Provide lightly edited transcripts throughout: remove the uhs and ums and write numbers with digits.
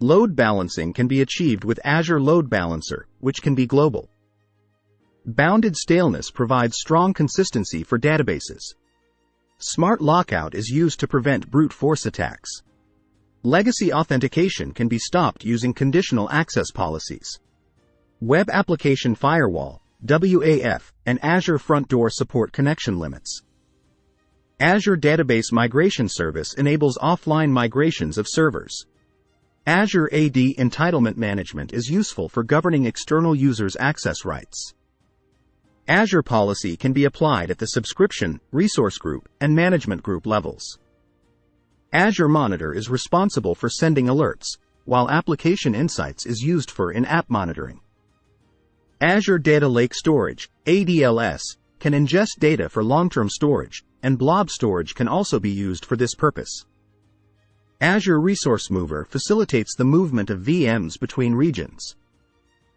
Load balancing can be achieved with Azure Load Balancer, which can be global. Bounded staleness provides strong consistency for databases. Smart lockout is used to prevent brute force attacks. Legacy authentication can be stopped using conditional access policies. Web Application Firewall, WAF, and Azure Front Door support connection limits. Azure Database Migration Service enables offline migrations of servers. Azure AD Entitlement Management is useful for governing external users' access rights. Azure Policy can be applied at the subscription, resource group, and management group levels. Azure Monitor is responsible for sending alerts, while Application Insights is used for in-app monitoring. Azure Data Lake Storage, ADLS, can ingest data for long-term storage, and blob storage can also be used for this purpose. Azure Resource Mover facilitates the movement of VMs between regions.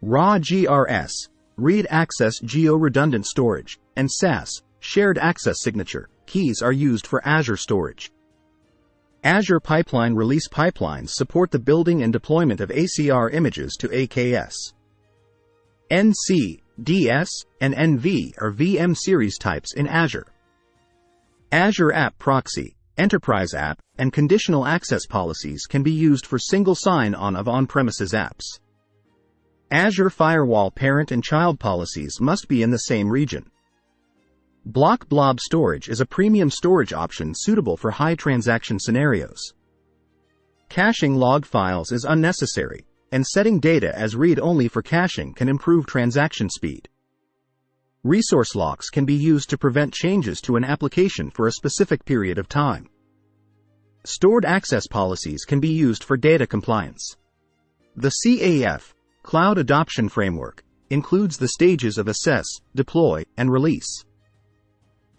RAW GRS, Read Access Geo-Redundant Storage, and SAS, Shared Access Signature, keys are used for Azure storage. Azure Pipeline Release Pipelines support the building and deployment of ACR images to AKS. NC, DS, and NV are VM series types in Azure. Azure App Proxy, Enterprise App, and conditional access policies can be used for single sign-on of on-premises apps. Azure Firewall parent and child policies must be in the same region. Block Blob Storage is a premium storage option suitable for high transaction scenarios. Caching log files is unnecessary, and setting data as read-only for caching can improve transaction speed. Resource locks can be used to prevent changes to an application for a specific period of time. Stored access policies can be used for data compliance. The CAF, Cloud Adoption Framework, includes the stages of assess, deploy, and release.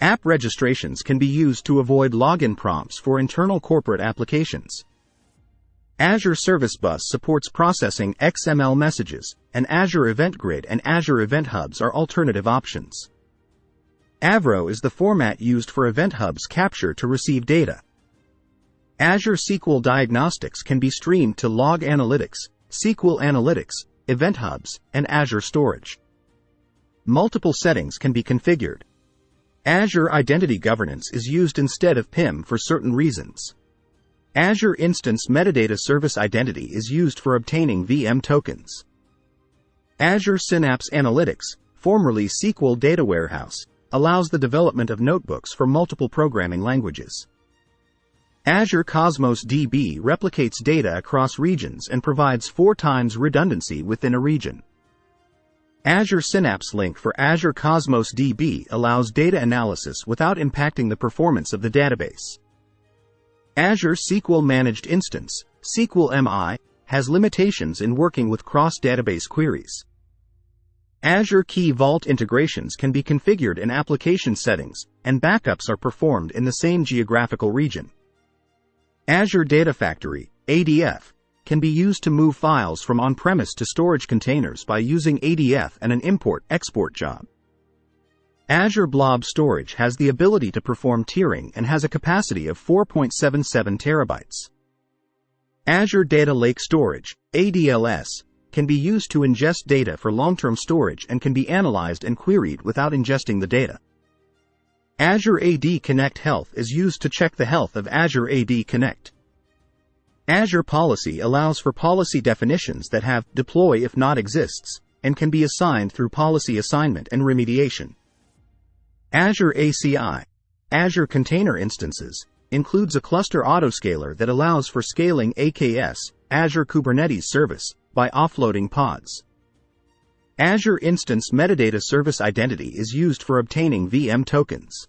App registrations can be used to avoid login prompts for internal corporate applications. Azure Service Bus supports processing XML messages, and Azure Event Grid and Azure Event Hubs are alternative options. Avro is the format used for Event Hub's capture to receive data. Azure SQL Diagnostics can be streamed to Log Analytics, SQL Analytics, Event Hubs, and Azure Storage. Multiple settings can be configured. Azure Identity Governance is used instead of PIM for certain reasons. Azure Instance Metadata Service Identity is used for obtaining VM tokens. Azure Synapse Analytics, formerly SQL Data Warehouse, allows the development of notebooks for multiple programming languages. Azure Cosmos DB replicates data across regions and provides 4 times redundancy within a region. Azure Synapse Link for Azure Cosmos DB allows data analysis without impacting the performance of the database. Azure SQL Managed Instance, SQL MI, has limitations in working with cross-database queries. Azure Key Vault integrations can be configured in application settings, and backups are performed in the same geographical region. Azure Data Factory, ADF, can be used to move files from on-premise to storage containers by using ADF and an import-export job. Azure Blob Storage has the ability to perform tiering and has a capacity of 4.77 terabytes. Azure Data Lake Storage, ADLS, can be used to ingest data for long-term storage and can be analyzed and queried without ingesting the data. Azure AD Connect Health is used to check the health of Azure AD Connect. Azure Policy allows for policy definitions that have deploy if not exists, and can be assigned through policy assignment and remediation. Azure ACI, Azure Container Instances, includes a cluster autoscaler that allows for scaling AKS, Azure Kubernetes Service, by offloading pods. Azure Instance Metadata Service Identity is used for obtaining VM tokens.